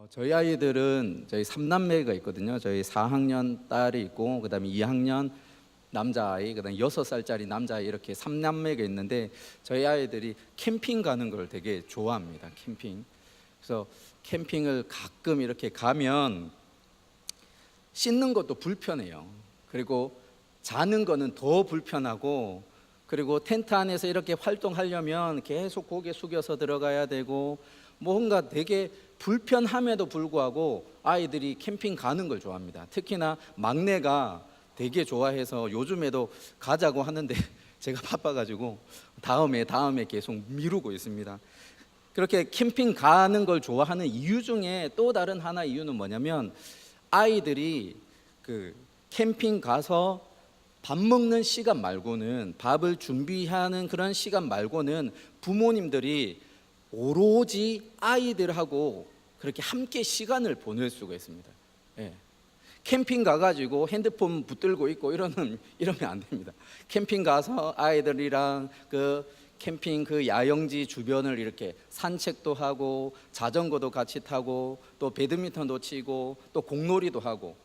저희 아이들은 저희 3남매가 있거든요. 저희 4학년 딸이 있고 그다음에 2학년 남자아이, 그다음에 6살짜리 남자아이, 이렇게 3남매가 있는데 저희 아이들이 캠핑 가는 걸 되게 좋아합니다. 캠핑. 그래서 캠핑을 가끔 이렇게 가면 씻는 것도 불편해요. 그리고 자는 거는 더 불편하고, 그리고 텐트 안에서 이렇게 활동하려면 계속 고개 숙여서 들어가야 되고, 뭔가 되게 불편함에도 불구하고 아이들이 캠핑 가는 걸 좋아합니다. 특히나 막내가 되게 좋아해서 요즘에도 가자고 하는데 제가 바빠가지고 다음에 계속 미루고 있습니다. 그렇게 캠핑 가는 걸 좋아하는 이유 중에 또 다른 하나 이유는 뭐냐면, 아이들이 그 캠핑 가서 밥 먹는 시간 말고는, 밥을 준비하는 그런 시간 말고는 부모님들이 오로지 아이들하고 그렇게 함께 시간을 보낼 수가 있습니다. 예. 캠핑 가가지고 핸드폰 붙들고 있고 이러면 안 됩니다. 캠핑 가서 아이들이랑 그 캠핑 그 야영지 주변을 이렇게 산책도 하고, 자전거도 같이 타고, 또 배드민턴도 치고, 또 공놀이도 하고,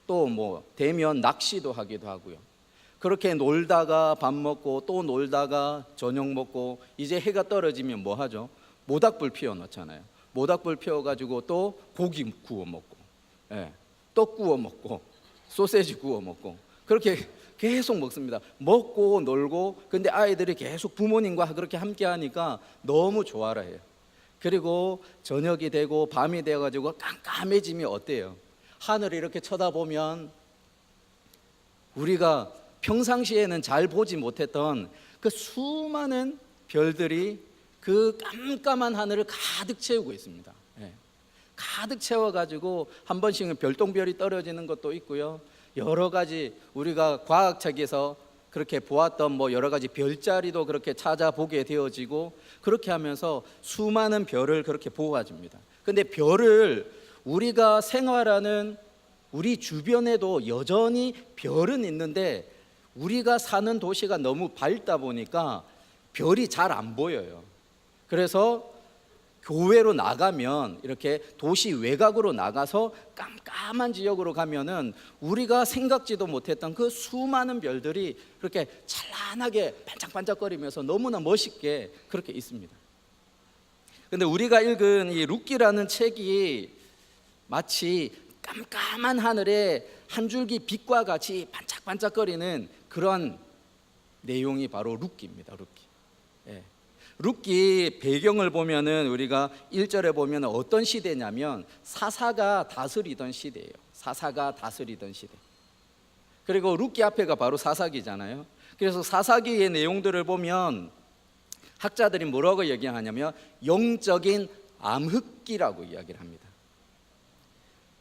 또 뭐 되면 낚시도 하기도 하고요. 그렇게 놀다가 밥 먹고, 또 놀다가 저녁 먹고, 이제 해가 떨어지면 뭐 하죠? 모닥불 피워 놓잖아요. 모닥불 피워가지고 또 고기 구워 먹고, 예, 떡 구워 먹고, 소세지 구워 먹고, 그렇게 계속 먹습니다. 먹고 놀고. 근데 아이들이 계속 부모님과 그렇게 함께 하니까 너무 좋아라 해요. 그리고 저녁이 되고 밤이 되어가지고 깜깜해지면 어때요? 하늘을 이렇게 쳐다보면 우리가 평상시에는 잘 보지 못했던 그 수많은 별들이 그 깜깜한 하늘을 가득 채우고 있습니다. 예. 가득 채워가지고 한 번씩은 별똥별이 떨어지는 것도 있고요. 여러 가지 우리가 과학책에서 그렇게 보았던 뭐 여러 가지 별자리도 그렇게 찾아보게 되어지고, 그렇게 하면서 수많은 별을 그렇게 보아집니다. 근데 별을 우리가 생활하는 우리 주변에도 여전히 별은 있는데, 우리가 사는 도시가 너무 밝다 보니까 별이 잘 안 보여요. 그래서 교외로 나가면, 이렇게 도시 외곽으로 나가서 깜깜한 지역으로 가면은 우리가 생각지도 못했던 그 수많은 별들이 그렇게 찬란하게 반짝반짝거리면서 너무나 멋있게 그렇게 있습니다. 근데 우리가 읽은 이 룻기라는 책이 마치 깜깜한 하늘에 한 줄기 빛과 같이 반짝반짝거리는 그런 내용이 바로 룻기입니다. 룻기. 예. 룻기 배경을 보면은 우리가 1절에 보면 어떤 시대냐면 사사가 다스리던 시대예요. 사사가 다스리던 시대. 그리고 룻기 앞에가 바로 사사기잖아요. 그래서 사사기의 내용들을 보면 학자들이 뭐라고 얘기하냐면 영적인 암흑기라고 이야기를 합니다.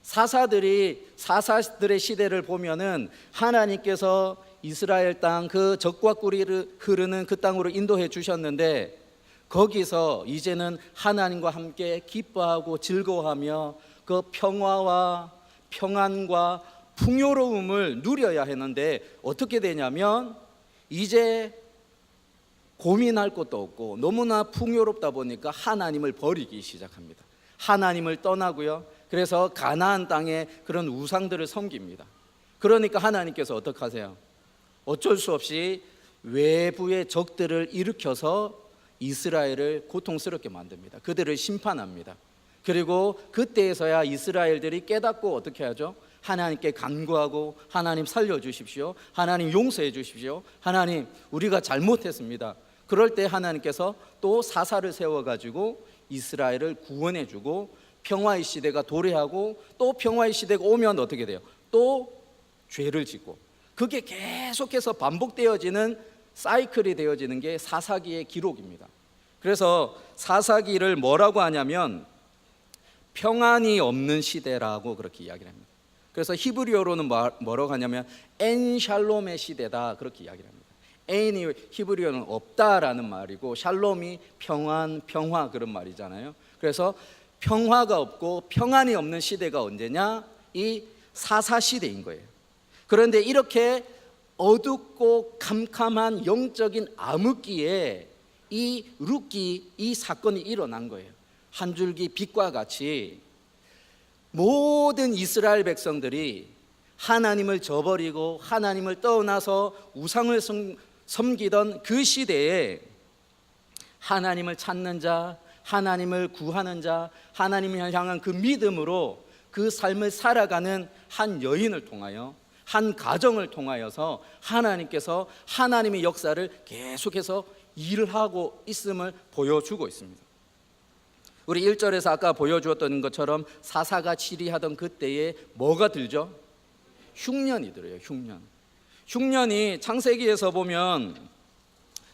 사사들의 시대를 보면은 하나님께서 이스라엘 땅 그 적과 꿀이 흐르는 그 땅으로 인도해 주셨는데, 거기서 이제는 하나님과 함께 기뻐하고 즐거워하며 그 평화와 평안과 풍요로움을 누려야 했는데, 어떻게 되냐면 이제 고민할 것도 없고 너무나 풍요롭다 보니까 하나님을 버리기 시작합니다. 하나님을 떠나고요. 그래서 가나안 땅에 그런 우상들을 섬깁니다. 그러니까 하나님께서 어떻게 하세요? 어쩔 수 없이 외부의 적들을 일으켜서 이스라엘을 고통스럽게 만듭니다. 그들을 심판합니다. 그리고 그때에서야 이스라엘들이 깨닫고 어떻게 하죠? 하나님께 간구하고, 하나님 살려주십시오, 하나님 용서해 주십시오, 하나님 우리가 잘못했습니다. 그럴 때 하나님께서 또 사사를 세워가지고 이스라엘을 구원해 주고, 평화의 시대가 도래하고, 또 평화의 시대가 오면 어떻게 돼요? 또 죄를 짓고. 그게 계속해서 반복되어지는 사이클이 되어지는 게 사사기의 기록입니다. 그래서 사사기를 뭐라고 하냐면 평안이 없는 시대라고 그렇게 이야기를 합니다. 그래서 히브리어로는 뭐라고 하냐면 엔샬롬의 시대다, 그렇게 이야기를 합니다. 엔이 히브리어는 없다라는 말이고, 샬롬이 평안, 평화, 그런 말이잖아요. 그래서 평화가 없고 평안이 없는 시대가 언제냐? 이 사사 시대인 거예요. 그런데 이렇게 어둡고 캄캄한 영적인 암흑기에 이 룻기, 이 사건이 일어난 거예요. 한 줄기 빛과 같이 모든 이스라엘 백성들이 하나님을 저버리고 하나님을 떠나서 우상을 섬기던 그 시대에 하나님을 찾는 자, 하나님을 구하는 자, 하나님을 향한 그 믿음으로 그 삶을 살아가는 한 여인을 통하여, 한 가정을 통하여서 하나님께서 하나님의 역사를 계속해서 일을 하고 있음을 보여주고 있습니다. 우리 1절에서 아까 보여주었던 것처럼 사사가 치리하던 그때에 뭐가 들죠? 흉년이 들어요. 흉년이 창세기에서 보면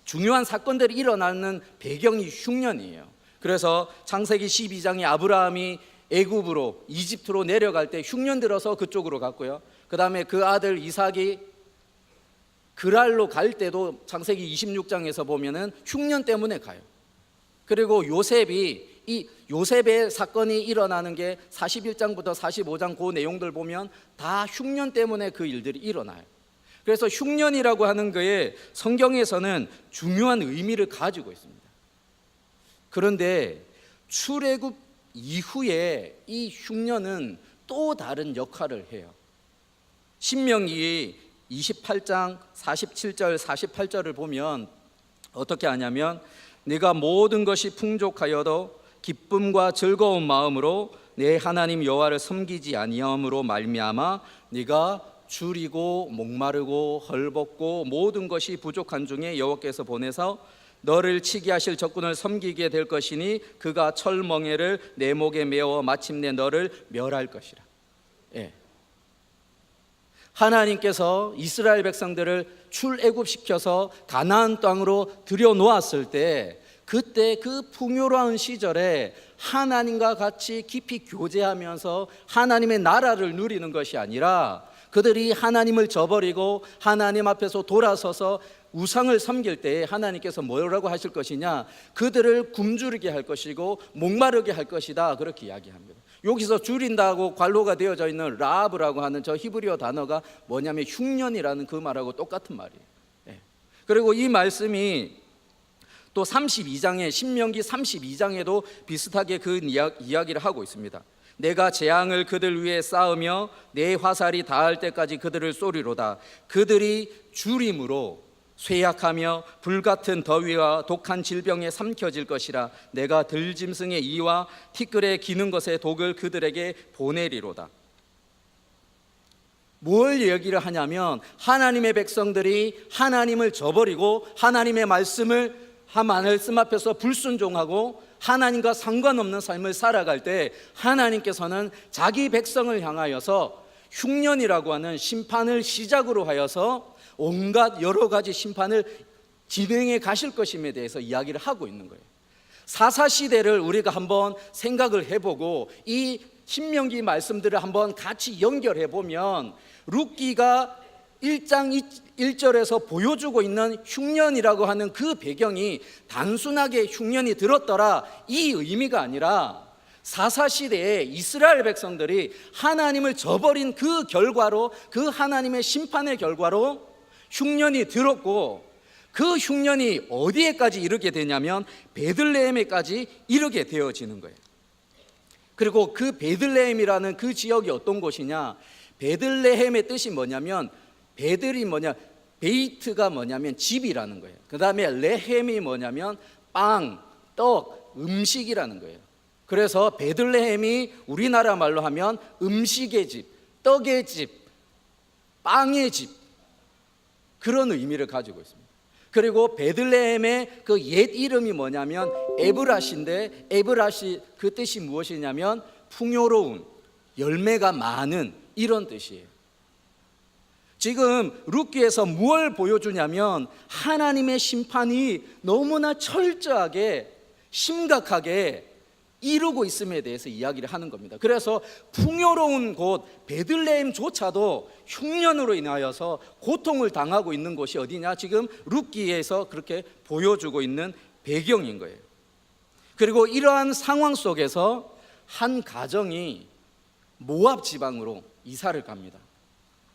중요한 사건들이 일어나는 배경이 흉년이에요. 그래서 창세기 12장에 아브라함이 애굽으로, 이집트로 내려갈 때 흉년 들어서 그쪽으로 갔고요. 그 다음에 그 아들 이삭이 그랄로 갈 때도 창세기 26장에서 보면은 흉년 때문에 가요. 그리고 요셉의 사건이 일어나는 게 41장부터 45장 그 내용들 보면 다 흉년 때문에 그 일들이 일어나요. 그래서 흉년이라고 하는 거에 성경에서는 중요한 의미를 가지고 있습니다. 그런데 출애굽 이후에 이 흉년은 또 다른 역할을 해요. 신명기 28장 47절 48절을 보면 어떻게 하냐면, 네가 모든 것이 풍족하여도 기쁨과 즐거운 마음으로 내 하나님 여호와를 섬기지 아니함으로 말미암아 네가 줄이고 목마르고 헐벗고 모든 것이 부족한 중에 여호와께서 보내서 너를 치게 하실 적군을 섬기게 될 것이니 그가 철멍에를 내 목에 메어 마침내 너를 멸할 것이라. 하나님께서 이스라엘 백성들을 출애굽시켜서 가나안 땅으로 들여놓았을 때, 그때 그 풍요로운 시절에 하나님과 같이 깊이 교제하면서 하나님의 나라를 누리는 것이 아니라 그들이 하나님을 저버리고 하나님 앞에서 돌아서서 우상을 섬길 때 하나님께서 뭐라고 하실 것이냐? 그들을 굶주리게 할 것이고 목마르게 할 것이다, 그렇게 이야기합니다. 여기서 줄인다고 관로가 되어져 있는 라합이라고 하는 저 히브리어 단어가 뭐냐면 흉년이라는 그 말하고 똑같은 말이에요. 그리고 이 말씀이 또 32장에, 신명기 32장에도 비슷하게 그 이야기를 하고 있습니다. 내가 재앙을 그들 위에 쌓으며 내 화살이 닿을 때까지 그들을 쏘리로다. 그들이 주림으로 쇠약하며 불같은 더위와 독한 질병에 삼켜질 것이라. 내가 들짐승의 이와 티끌에 기는 것의 독을 그들에게 보내리로다. 뭘 얘기를 하냐면, 하나님의 백성들이 하나님을 저버리고 하나님의 말씀 앞에서 불순종하고 하나님과 상관없는 삶을 살아갈 때 하나님께서는 자기 백성을 향하여서 흉년이라고 하는 심판을 시작으로 하여서 온갖 여러 가지 심판을 진행해 가실 것임에 대해서 이야기를 하고 있는 거예요. 사사시대를 우리가 한번 생각을 해보고 이 신명기 말씀들을 한번 같이 연결해 보면 룻기가 1장 1절에서 보여주고 있는 흉년이라고 하는 그 배경이 단순하게 흉년이 들었더라 이 의미가 아니라 사사시대에 이스라엘 백성들이 하나님을 저버린 그 결과로, 그 하나님의 심판의 결과로 흉년이 들었고, 그 흉년이 어디에까지 이르게 되냐면 베들레헴에까지 이르게 되어지는 거예요. 그리고 그 베들레헴이라는 그 지역이 어떤 곳이냐, 베들레헴의 뜻이 뭐냐면, 베들이 뭐냐, 베이트가 뭐냐면 집이라는 거예요. 그 다음에 레헴이 뭐냐면 빵, 떡, 음식이라는 거예요. 그래서 베들레헴이 우리나라 말로 하면 음식의 집, 떡의 집, 빵의 집, 그런 의미를 가지고 있습니다. 그리고 베들레헴의 그 옛 이름이 뭐냐면 에브라시인데, 에브라시 그 뜻이 무엇이냐면 풍요로운, 열매가 많은, 이런 뜻이에요. 지금 룻기에서 무엇을 보여주냐면 하나님의 심판이 너무나 철저하게 심각하게 이루고 있음에 대해서 이야기를 하는 겁니다. 그래서 풍요로운 곳 베들레헴조차도 흉년으로 인하여서 고통을 당하고 있는 곳이 어디냐, 지금 룻기에서 그렇게 보여주고 있는 배경인 거예요. 그리고 이러한 상황 속에서 한 가정이 모압 지방으로 이사를 갑니다.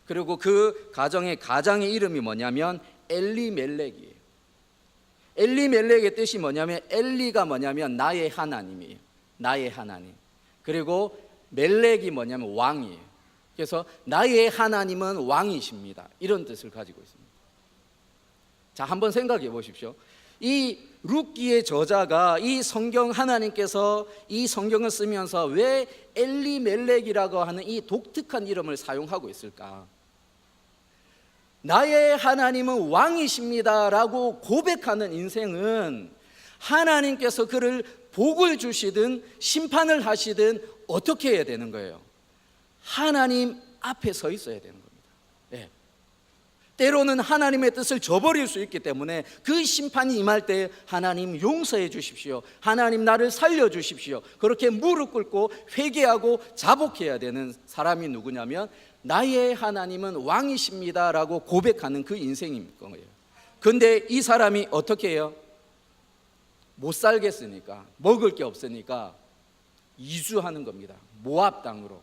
그리고 그 가장의 이름이 뭐냐면 엘리멜렉이에요. 엘리멜렉의 뜻이 뭐냐면, 엘리가 뭐냐면 나의 하나님이에요. 나의 하나님. 그리고 멜렉이 뭐냐면 왕이에요. 그래서 나의 하나님은 왕이십니다, 이런 뜻을 가지고 있습니다. 자, 한번 생각해 보십시오. 이 룻기의 저자가 이 성경, 하나님께서 이 성경을 쓰면서 왜 엘리멜렉이라고 하는 이 독특한 이름을 사용하고 있을까? 나의 하나님은 왕이십니다 라고 고백하는 인생은 하나님께서 그를 복을 주시든 심판을 하시든 어떻게 해야 되는 거예요? 하나님 앞에 서 있어야 되는 겁니다. 네. 때로는 하나님의 뜻을 저버릴 수 있기 때문에 그 심판이 임할 때 하나님 용서해 주십시오, 하나님 나를 살려 주십시오, 그렇게 무릎 꿇고 회개하고 자복해야 되는 사람이 누구냐면 나의 하나님은 왕이십니다 라고 고백하는 그 인생인 거예요. 근데 이 사람이 어떻게 해요? 못 살겠으니까, 먹을 게 없으니까 이주하는 겁니다. 모압 땅으로.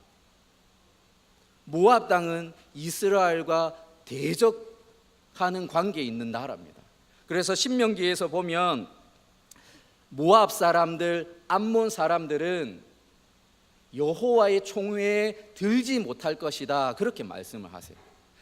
모압 땅은 이스라엘과 대적하는 관계에 있는 나라입니다. 그래서 신명기에서 보면 모압 사람들, 암몬 사람들은 여호와의 총회에 들지 못할 것이다, 그렇게 말씀을 하세요.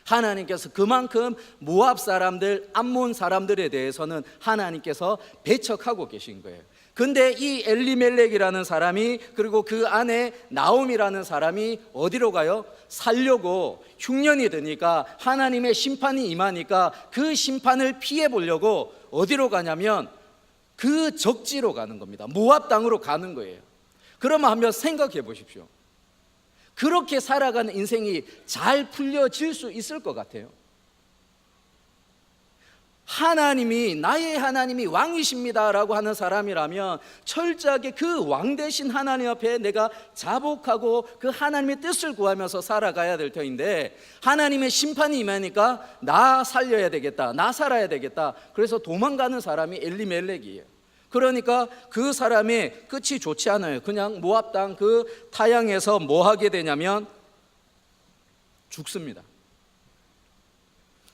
하나님께서 그만큼 모압 사람들, 암몬 사람들에 대해서는 하나님께서 배척하고 계신 거예요. 근데 이 엘리멜렉이라는 사람이, 그리고 그 안에 나옴이라는 사람이 어디로 가요? 살려고 흉년이 드니까, 하나님의 심판이 임하니까 그 심판을 피해 보려고 어디로 가냐면 그 적지로 가는 겁니다. 모압 땅으로 가는 거예요. 그러면 한번 생각해 보십시오. 그렇게 살아가는 인생이 잘 풀려질 수 있을 것 같아요? 하나님이, 나의 하나님이 왕이십니다 라고 하는 사람이라면 철저하게 그 왕 대신 하나님 앞에 내가 자복하고 그 하나님의 뜻을 구하면서 살아가야 될 터인데, 하나님의 심판이 임하니까 나 살려야 되겠다, 나 살아야 되겠다, 그래서 도망가는 사람이 엘리멜렉이에요. 그러니까 그 사람의 끝이 좋지 않아요. 그냥 모압 땅 그 타향에서 뭐 하게 되냐면 죽습니다.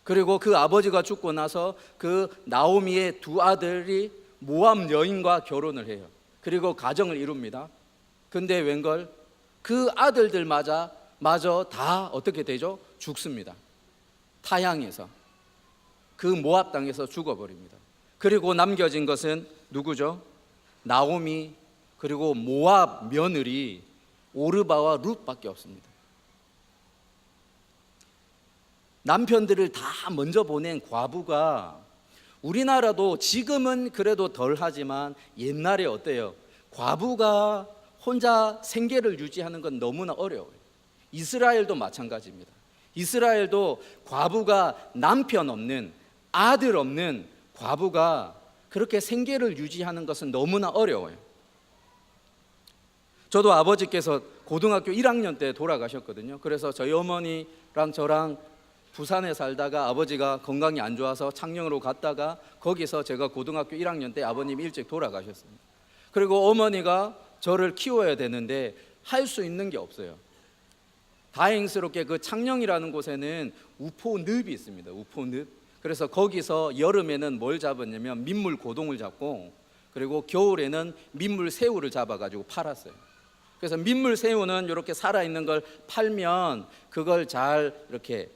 그리고 그 아버지가 죽고 나서 그 나오미의 두 아들이 모압 여인과 결혼을 해요. 그리고 가정을 이룹니다. 근데 웬걸 그 아들들마저 다 어떻게 되죠? 죽습니다. 타향에서, 그 모압 땅에서 죽어버립니다. 그리고 남겨진 것은 누구죠? 나오미, 그리고 모압 며느리 오르바와 룻밖에 없습니다. 남편들을 다 먼저 보낸 과부가, 우리나라도 지금은 그래도 덜 하지만 옛날에 어때요? 과부가 혼자 생계를 유지하는 건 너무나 어려워요. 이스라엘도 마찬가지입니다. 이스라엘도 과부가, 남편 없는, 아들 없는 과부가 그렇게 생계를 유지하는 것은 너무나 어려워요. 저도 아버지께서 고등학교 1학년 때 돌아가셨거든요. 그래서 저희 어머니랑 저랑 부산에 살다가 아버지가 건강이 안 좋아서 창녕으로 갔다가 거기서 제가 고등학교 1학년 때 아버님이 일찍 돌아가셨습니다. 그리고 어머니가 저를 키워야 되는데 할 수 있는 게 없어요. 다행스럽게 그 창녕이라는 곳에는 우포늪이 있습니다. 우포늪. 그래서 거기서 여름에는 뭘 잡았냐면 민물 고동을 잡고, 그리고 겨울에는 민물 새우를 잡아가지고 팔았어요. 그래서 민물 새우는 이렇게 살아있는 걸 팔면 그걸 잘 이렇게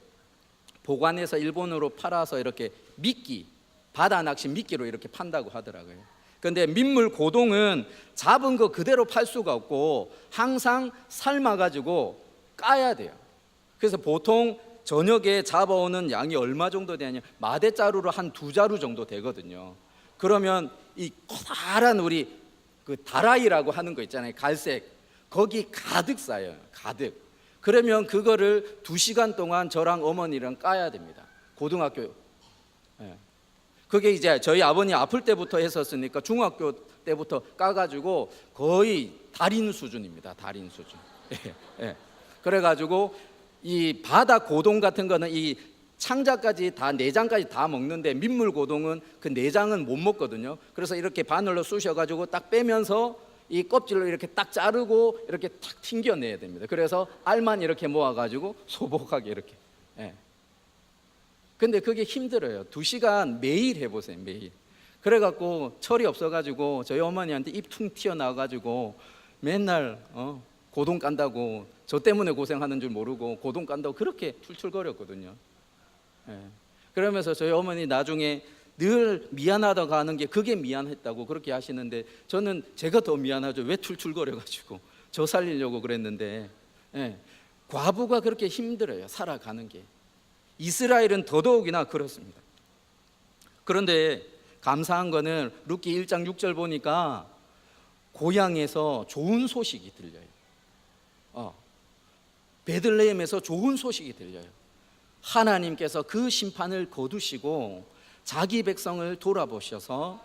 보관해서 일본으로 팔아서 이렇게 미끼, 바다 낚시 미끼로 이렇게 판다고 하더라고요. 근데 민물 고동은 잡은 거 그대로 팔 수가 없고 항상 삶아가지고 까야 돼요. 그래서 보통 저녁에 잡아오는 양이 얼마 정도 되냐, 마대자루로 한 2자루 정도 되거든요. 그러면 이 커다란 우리 그 다라이라고 하는 거 있잖아요, 갈색, 거기 가득 쌓여요. 가득. 그러면 그거를 2시간 동안 저랑 어머니랑 까야 됩니다. 고등학교. 예. 그게 이제 저희 아버님 아플 때부터 했었으니까 중학교 때부터 까가지고 거의 달인 수준입니다. 달인 수준. 예. 예. 그래가지고 이 바다 고동 같은 거는 이 창자까지 다, 내장까지 다 먹는데 민물 고동은 그 내장은 못 먹거든요. 그래서 이렇게 바늘로 쑤셔가지고 딱 빼면서 이 껍질로 이렇게 딱 자르고 이렇게 탁 튕겨내야 됩니다. 그래서 알만 이렇게 모아가지고 소복하게 이렇게. 예. 근데 그게 힘들어요. 2시간 매일 해보세요. 매일. 그래갖고 철이 없어가지고 저희 어머니한테 입 퉁 튀어나와가지고 맨날 고동 깐다고 저 때문에 고생하는 줄 모르고 고동 깐다고 그렇게 출출거렸거든요. 예. 그러면서 저희 어머니 나중에 늘 미안하다고 하는 게 그게 미안했다고 그렇게 하시는데, 저는 제가 더 미안하죠. 왜 출출거려가지고 저 살리려고 그랬는데. 예. 과부가 그렇게 힘들어요, 살아가는 게. 이스라엘은 더더욱이나 그렇습니다. 그런데 감사한 거는 룻기 1장 6절 보니까 고향에서 좋은 소식이 들려요. 베들레헴에서 좋은 소식이 들려요. 하나님께서 그 심판을 거두시고 자기 백성을 돌아보셔서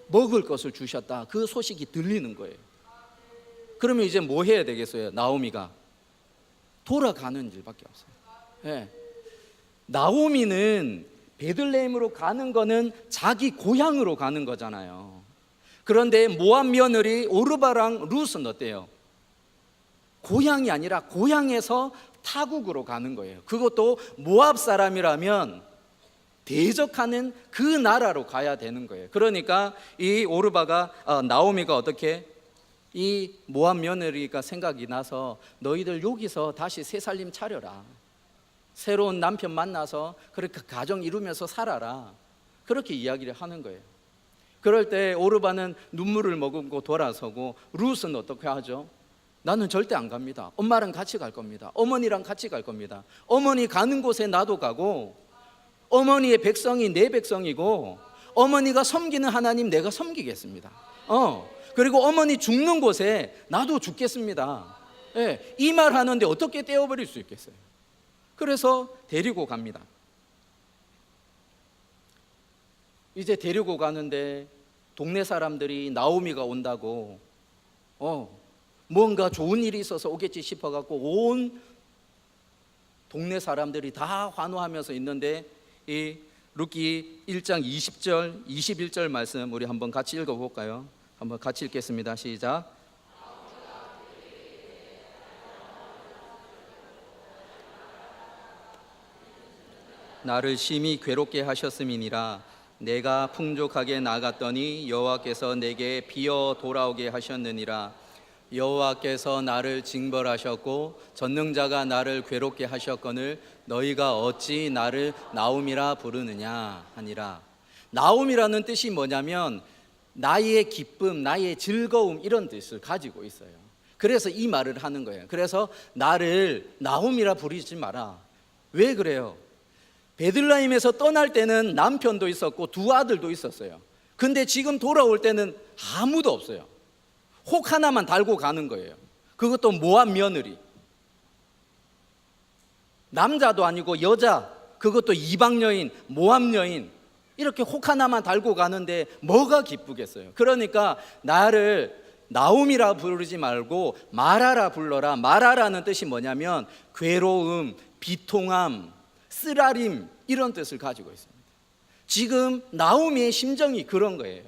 먹을 것을 주셨다, 그 소식이 들리는 거예요. 그러면 이제 뭐 해야 되겠어요? 나오미가 돌아가는 일밖에 없어요. 예. 나오미는 베들레헴으로 가는 거는 자기 고향으로 가는 거잖아요. 그런데 모압 며느리 오르바랑 룻은 어때요? 고향이 아니라 고향에서 타국으로 가는 거예요. 그것도 모압 사람이라면 대적하는 그 나라로 가야 되는 거예요. 그러니까 이 오르바가 나오미가 어떻게, 이 모압 며느리가 생각이 나서 너희들 여기서 다시 새 살림 차려라, 새로운 남편 만나서 그렇게 가정 이루면서 살아라, 그렇게 이야기를 하는 거예요. 그럴 때 오르바는 눈물을 머금고 돌아서고, 룻은 어떻게 하죠? 나는 절대 안 갑니다. 엄마랑 같이 갈 겁니다. 어머니랑 같이 갈 겁니다. 어머니 가는 곳에 나도 가고, 어머니의 백성이 내 백성이고, 어머니가 섬기는 하나님 내가 섬기겠습니다. 그리고 어머니 죽는 곳에 나도 죽겠습니다. 예, 이 말 하는데 어떻게 떼어버릴 수 있겠어요? 그래서 데리고 갑니다. 이제 데리고 가는데 동네 사람들이 나오미가 온다고 뭔가 좋은 일이 있어서 오겠지 싶어갖고 온 동네 사람들이 다 환호하면서 있는데, 이 룻기 1장 20절 21절 말씀 우리 한번 같이 읽어볼까요? 한번 같이 읽겠습니다. 시작. 나를 심히 괴롭게 하셨음이니라. 내가 풍족하게 나갔더니 여호와께서 내게 비어 돌아오게 하셨느니라. 여호와께서 나를 징벌하셨고 전능자가 나를 괴롭게 하셨거늘 너희가 어찌 나를 나옴이라 부르느냐 하니라. 나옴이라는 뜻이 뭐냐면 나의 기쁨, 나의 즐거움, 이런 뜻을 가지고 있어요. 그래서 이 말을 하는 거예요. 그래서 나를 나옴이라 부르지 마라. 왜 그래요? 베들레헴에서 떠날 때는 남편도 있었고 두 아들도 있었어요. 근데 지금 돌아올 때는 아무도 없어요. 혹 하나만 달고 가는 거예요. 그것도 모압 며느리, 남자도 아니고 여자, 그것도 이방 여인, 모압 여인, 이렇게 혹 하나만 달고 가는데 뭐가 기쁘겠어요? 그러니까 나를 나옴이라 부르지 말고 마라라 불러라. 마라라는 뜻이 뭐냐면 괴로움, 비통함, 쓰라림, 이런 뜻을 가지고 있습니다. 지금 나오미의 심정이 그런 거예요.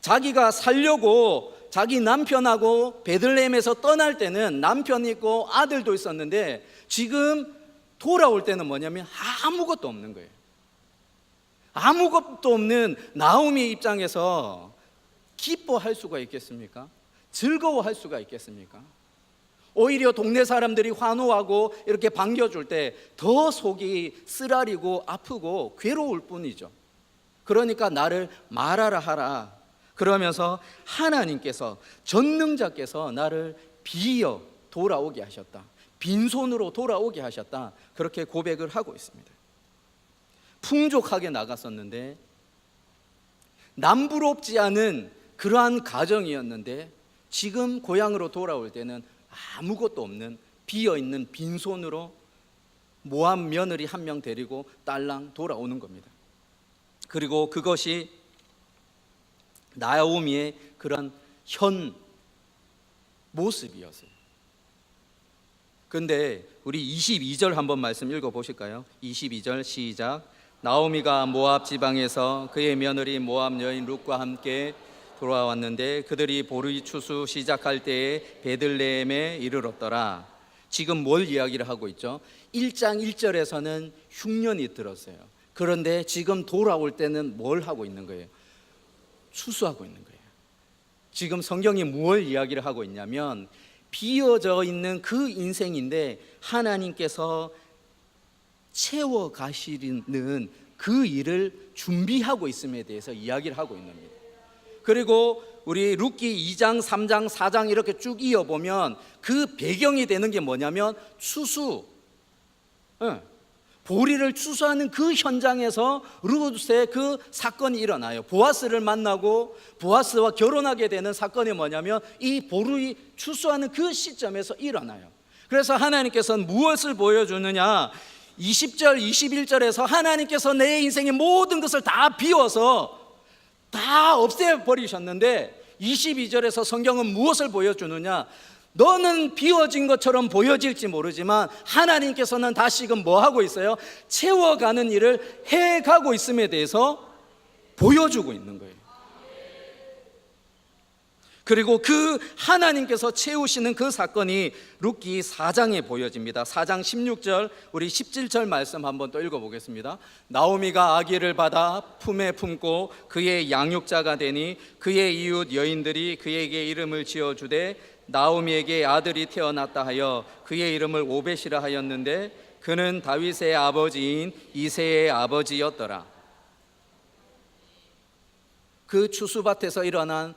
자기가 살려고 자기 남편하고 베들레헴에서 떠날 때는 남편이 있고 아들도 있었는데 지금 돌아올 때는 뭐냐면 아무것도 없는 거예요. 아무것도 없는 나오미의 입장에서 기뻐할 수가 있겠습니까? 즐거워할 수가 있겠습니까? 오히려 동네 사람들이 환호하고 이렇게 반겨줄 때 더 속이 쓰라리고 아프고 괴로울 뿐이죠. 그러니까 나를 말하라 하라. 그러면서 하나님께서, 전능자께서 나를 비어 돌아오게 하셨다, 빈손으로 돌아오게 하셨다, 그렇게 고백을 하고 있습니다. 풍족하게 나갔었는데 남부럽지 않은 그러한 가정이었는데 지금 고향으로 돌아올 때는 아무것도 없는 비어있는 빈손으로 모압 며느리 한 명 데리고 딸랑 돌아오는 겁니다. 그리고 그것이 나오미의 그런 현 모습이었어요. 근데 우리 22절 한번 말씀 읽어보실까요? 22절 시작. 나오미가 모압 지방에서 그의 며느리 모압 여인 룻과 함께 돌아왔는데 그들이 보리 추수 시작할 때에 베들레헴에 이르렀더라. 지금 뭘 이야기를 하고 있죠? 1장 1절에서는 흉년이 들었어요. 그런데 지금 돌아올 때는 뭘 하고 있는 거예요? 추수하고 있는 거예요. 지금 성경이 무엇을 이야기를 하고 있냐면 비어져 있는 그 인생인데 하나님께서 채워 가시는 그 일을 준비하고 있음에 대해서 이야기를 하고 있는 겁니다. 그리고 우리 룻기 2장, 3장, 4장 이렇게 쭉 이어보면 그 배경이 되는 게 뭐냐면 추수, 보리를 추수하는 그 현장에서 룻의 그 사건이 일어나요. 보아스를 만나고 보아스와 결혼하게 되는 사건이 뭐냐면 이 보리 추수하는 그 시점에서 일어나요. 그래서 하나님께서는 무엇을 보여주느냐, 20절, 21절에서 하나님께서 내 인생의 모든 것을 다 비워서 다 없애버리셨는데 22절에서 성경은 무엇을 보여주느냐, 너는 비워진 것처럼 보여질지 모르지만 하나님께서는 다시금 뭐 하고 있어요? 채워가는 일을 해가고 있음에 대해서 보여주고 있는 거예요. 그리고 그 하나님께서 채우시는 그 사건이 룻기 4장에 보여집니다. 4장 16절, 우리 17절 말씀 한번 또 읽어보겠습니다. 나오미가 아기를 받아 품에 품고 그의 양육자가 되니 그의 이웃 여인들이 그에게 이름을 지어주되 나오미에게 아들이 태어났다 하여 그의 이름을 오벳이라 하였는데 그는 다윗의 아버지인 이새의 아버지였더라. 그 추수밭에서 일어난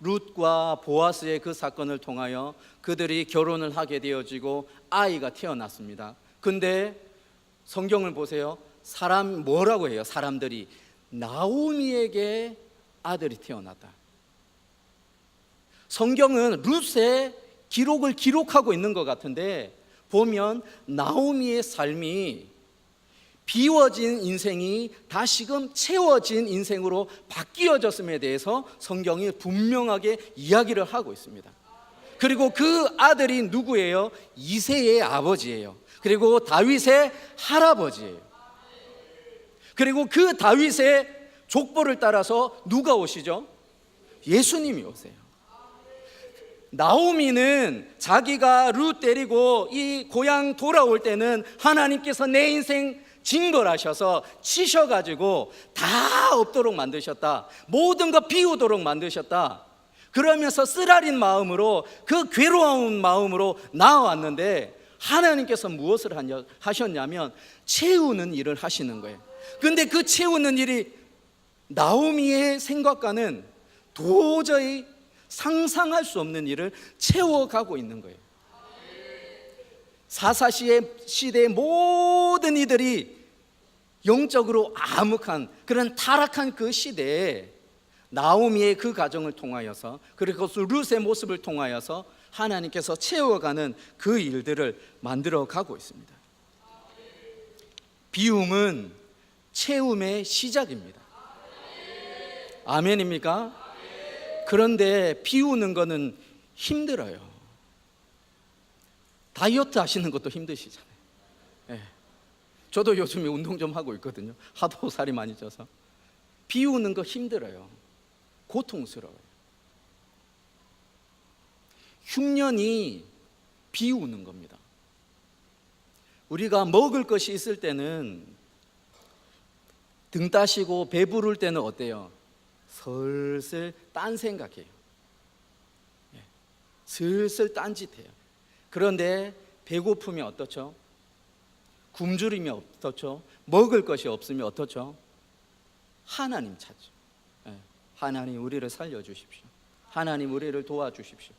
룻과 보아스의 그 사건을 통하여 그들이 결혼을 하게 되어지고 아이가 태어났습니다. 근데 성경을 보세요. 뭐라고 해요? 사람들이 나오미에게 아들이 태어났다. 성경은 룻의 기록을 기록하고 있는 것 같은데 보면 나오미의 삶이 비워진 인생이 다시금 채워진 인생으로 바뀌어졌음에 대해서 성경이 분명하게 이야기를 하고 있습니다. 그리고 그 아들이 누구예요? 이새의 아버지예요. 그리고 다윗의 할아버지예요. 그리고 그 다윗의 족보를 따라서 누가 오시죠? 예수님이 오세요. 나오미는 자기가 룻 데리고 이 고향 돌아올 때는 하나님께서 내 인생 징벌하셔서 치셔가지고 다 없도록 만드셨다. 모든 거 비우도록 만드셨다. 그러면서 쓰라린 마음으로, 그 괴로운 마음으로 나와왔는데 하나님께서 무엇을 하셨냐면 채우는 일을 하시는 거예요. 근데 그 채우는 일이 나오미의 생각과는 도저히 상상할 수 없는 일을 채워가고 있는 거예요. 사사시대의 모든 이들이 영적으로 암흑한 그런 타락한 그 시대에 나오미의 그 가정을 통하여서, 그리고 룻의 모습을 통하여서 하나님께서 채워가는 그 일들을 만들어 가고 있습니다. 비움은 채움의 시작입니다. 아멘입니까? 그런데 비우는 거는 힘들어요. 다이어트 하시는 것도 힘드시잖아요. 네. 저도 요즘에 운동 좀 하고 있거든요. 하도 살이 많이 쪄서. 비우는 거 힘들어요. 고통스러워요. 흉년이 비우는 겁니다. 우리가 먹을 것이 있을 때는, 등 따시고 배부를 때는 어때요? 슬슬 딴 생각해요. 슬슬 딴짓해요. 그런데 배고프면 어떻죠? 굶주리면 어떻죠? 먹을 것이 없으면 어떻죠? 하나님 찾죠. 하나님 우리를 살려주십시오. 하나님 우리를 도와주십시오.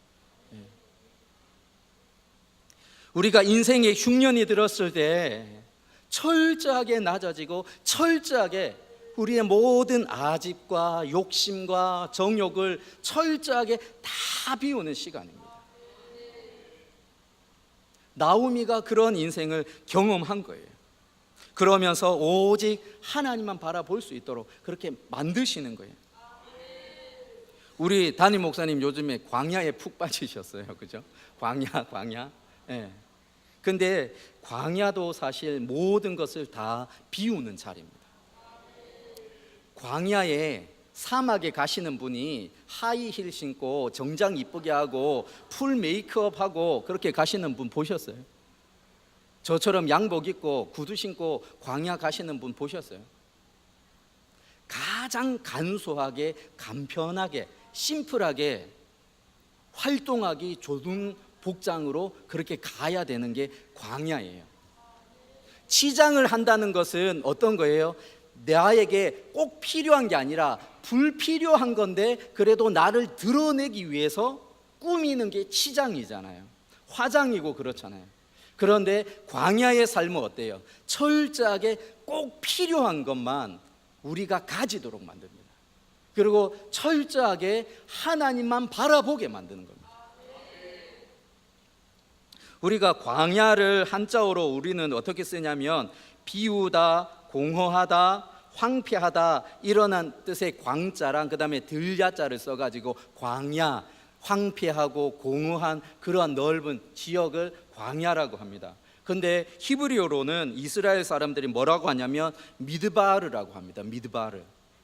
우리가 인생에 흉년이 들었을 때 철저하게 낮아지고 철저하게 우리의 모든 아집과 욕심과 정욕을 철저하게 다 비우는 시간입니다. 나오미가 그런 인생을 경험한 거예요. 그러면서 오직 하나님만 바라볼 수 있도록 그렇게 만드시는 거예요. 우리 담임 목사님 요즘에 광야에 푹 빠지셨어요. 그죠? 광야. 예. 근데 광야도 사실 모든 것을 다 비우는 자리입니다. 광야에, 사막에 가시는 분이 하이힐 신고 정장 이쁘게 하고 풀 메이크업 하고 그렇게 가시는 분 보셨어요? 저처럼 양복 입고 구두 신고 광야 가시는 분 보셨어요? 가장 간소하게, 간편하게, 심플하게 활동하기 좋은 복장으로 그렇게 가야 되는 게 광야예요. 치장을 한다는 것은 어떤 거예요? 나에게 꼭 필요한 게 아니라 불필요한 건데 그래도 나를 드러내기 위해서 꾸미는 게 치장이잖아요. 화장이고 그렇잖아요. 그런데 광야의 삶은 어때요? 철저하게 꼭 필요한 것만 우리가 가지도록 만듭니다. 그리고 철저하게 하나님만 바라보게 만드는 겁니다. 우리가 광야를 한자어로 우리는 어떻게 쓰냐면 비우다, 공허하다, 황폐하다 이런 뜻의 광자랑 그 다음에 들야자를 써가지고 광야, 황폐하고 공허한 그러한 넓은 지역을 광야라고 합니다. 근데 히브리어로는 이스라엘 사람들이 뭐라고 하냐면 미드바르라고 합니다.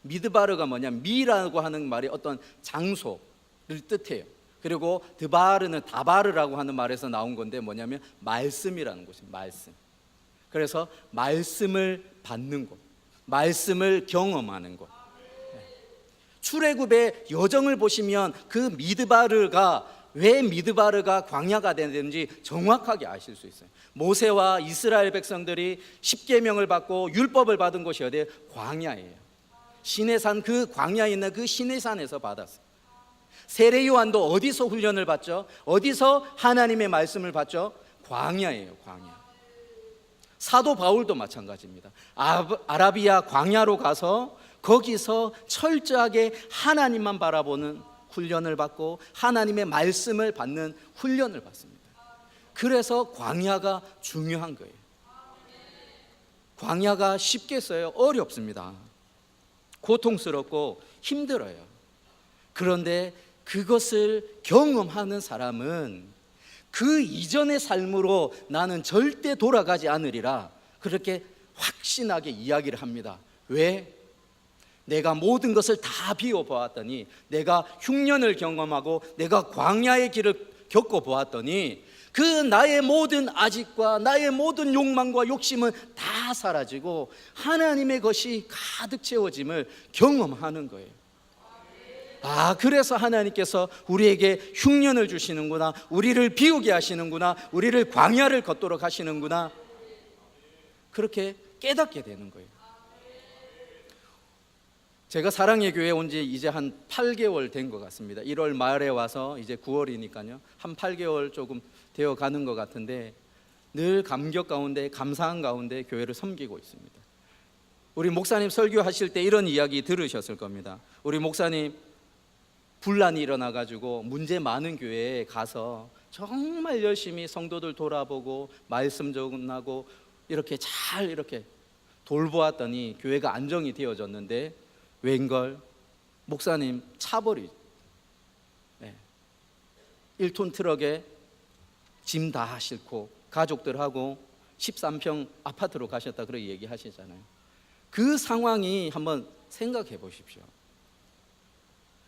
미드바르가 뭐냐면 미라고 하는 말이 어떤 장소를 뜻해요. 그리고 드바르는 다바르라고 하는 말에서 나온 건데 뭐냐면 말씀이라는 곳입니다. 말씀. 그래서 말씀을 받는 곳, 말씀을 경험하는 곳. 출애굽의 여정을 보시면 그 미드바르가 왜 미드바르가 광야가 되는지 정확하게 아실 수 있어요. 모세와 이스라엘 백성들이 십계명을 받고 율법을 받은 곳이 어디예요? 광야예요. 시내산, 그 광야에 있는 그 시내산에서 받았어요. 세례 요한도 어디서 훈련을 받죠? 어디서 하나님의 말씀을 받죠? 광야예요. 광야. 사도 바울도 마찬가지입니다. 아라비아 광야로 가서 거기서 철저하게 하나님만 바라보는 훈련을 받고 하나님의 말씀을 받는 훈련을 받습니다. 그래서 광야가 중요한 거예요. 광야가 쉽겠어요? 어렵습니다. 고통스럽고 힘들어요. 그런데 그것을 경험하는 사람은 그 이전의 삶으로 나는 절대 돌아가지 않으리라 그렇게 확신하게 이야기를 합니다. 왜? 내가 모든 것을 다 비워보았더니, 내가 흉년을 경험하고 내가 광야의 길을 겪어보았더니 그 나의 모든 아집과 나의 모든 욕망과 욕심은 다 사라지고 하나님의 것이 가득 채워짐을 경험하는 거예요. 그래서 하나님께서 우리에게 흉년을 주시는구나, 우리를 비우게 하시는구나, 우리를 광야를 걷도록 하시는구나, 그렇게 깨닫게 되는 거예요. 제가 사랑의 교회에 온 지 이제 한 8개월 된 것 같습니다. 1월 말에 와서 이제 9월이니까요 한 8개월 조금 되어 가는 것 같은데 늘 감격 가운데 감사한 가운데 교회를 섬기고 있습니다. 우리 목사님 설교하실 때 이런 이야기 들으셨을 겁니다. 우리 목사님 분란이 일어나가지고 문제 많은 교회에 가서 정말 열심히 성도들 돌아보고 말씀 전하고 이렇게 잘 이렇게 돌보았더니 교회가 안정이 되어졌는데 웬걸 목사님 차버리 1톤 트럭에 짐 다 싣고 가족들하고 13평 아파트로 가셨다 그렇게 얘기하시잖아요. 그 상황이 한번 생각해 보십시오.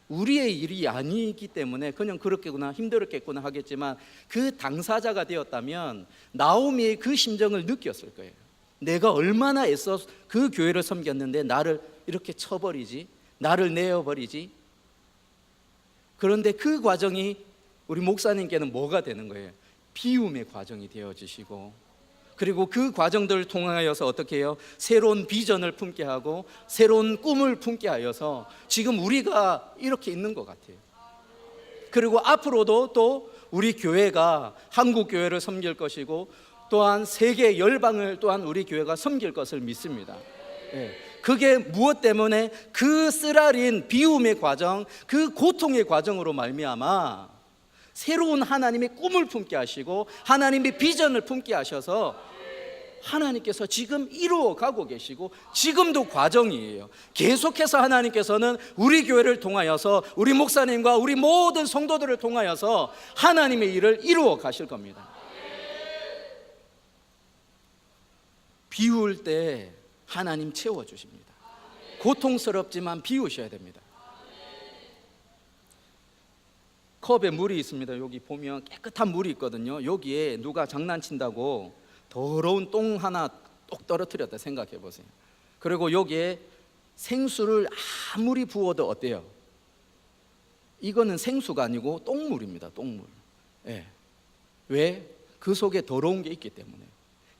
우리의 일이 아니기 때문에 그냥 그렇겠구나, 힘들었겠구나 하겠지만 그 당사자가 되었다면 나오미의 그 심정을 느꼈을 거예요. 내가 얼마나 애써 그 교회를 섬겼는데 나를 이렇게 쳐버리지, 나를 내어버리지. 그런데 그 과정이 우리 목사님께는 뭐가 되는 거예요? 비움의 과정이 되어지시고, 그리고 그 과정들을 통하여서 어떻게 해요? 새로운 비전을 품게 하고 새로운 꿈을 품게 하여서 지금 우리가 이렇게 있는 것 같아요. 그리고 앞으로도 또 우리 교회가 한국 교회를 섬길 것이고 또한 세계 열방을 또한 우리 교회가 섬길 것을 믿습니다. 그게 무엇 때문에? 그 쓰라린 비움의 과정, 그 고통의 과정으로 말미암아 새로운 하나님의 꿈을 품게 하시고 하나님의 비전을 품게 하셔서 하나님께서 지금 이루어가고 계시고 지금도 과정이에요. 계속해서 하나님께서는 우리 교회를 통하여서 우리 목사님과 우리 모든 성도들을 통하여서 하나님의 일을 이루어 가실 겁니다. 비울 때 하나님 채워주십니다. 고통스럽지만 비우셔야 됩니다. 컵에 물이 있습니다. 여기 보면 깨끗한 물이 있거든요. 여기에 누가 장난친다고 더러운 똥 하나 똑 떨어뜨렸다 생각해 보세요. 그리고 여기에 생수를 아무리 부어도 어때요? 이거는 생수가 아니고 똥물입니다. 똥물. 왜? 그 속에 더러운 게 있기 때문에.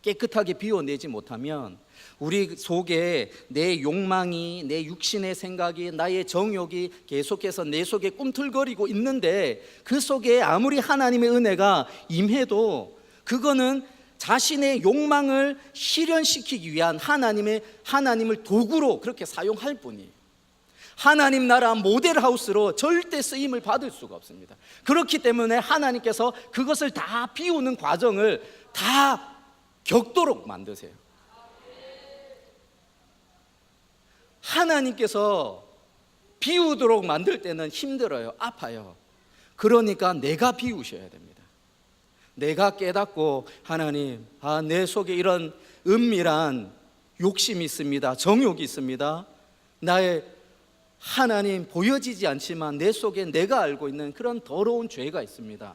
깨끗하게 비워내지 못하면 우리 속에 내 욕망이, 내 육신의 생각이, 나의 정욕이 계속해서 내 속에 꿈틀거리고 있는데, 그 속에 아무리 하나님의 은혜가 임해도 그거는 자신의 욕망을 실현시키기 위한 하나님을 도구로 그렇게 사용할 뿐이에요. 하나님 나라 모델하우스로 절대 쓰임을 받을 수가 없습니다. 그렇기 때문에 하나님께서 그것을 다 비우는 과정을 다 겪도록 만드세요. 하나님께서 비우도록 만들 때는 힘들어요, 아파요. 그러니까 내가 비우셔야 됩니다. 내가 깨닫고, 하나님, 내 속에 이런 은밀한 욕심이 있습니다, 정욕이 있습니다. 나의 하나님, 보여지지 않지만 내 속에 내가 알고 있는 그런 더러운 죄가 있습니다.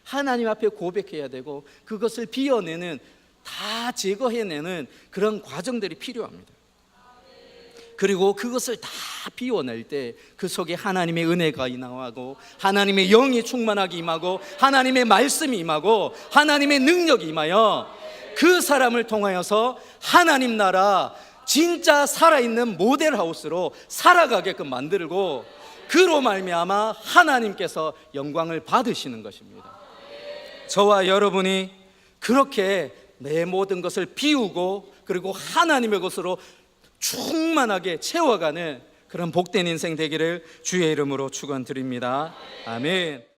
하나님 앞에 고백해야 되고, 그것을 비워내는, 다 제거해내는 그런 과정들이 필요합니다. 그리고 그것을 다 비워낼 때 그 속에 하나님의 은혜가 임하고, 하나님의 영이 충만하게 임하고, 하나님의 말씀이 임하고, 하나님의 능력이 임하여 그 사람을 통하여서 하나님 나라 진짜 살아있는 모델하우스로 살아가게끔 만들고, 그로 말미암아 하나님께서 영광을 받으시는 것입니다. 저와 여러분이 그렇게 내 모든 것을 비우고, 그리고 하나님의 것으로 충만하게 채워가는 그런 복된 인생 되기를 주의 이름으로 축원드립니다. 아멘.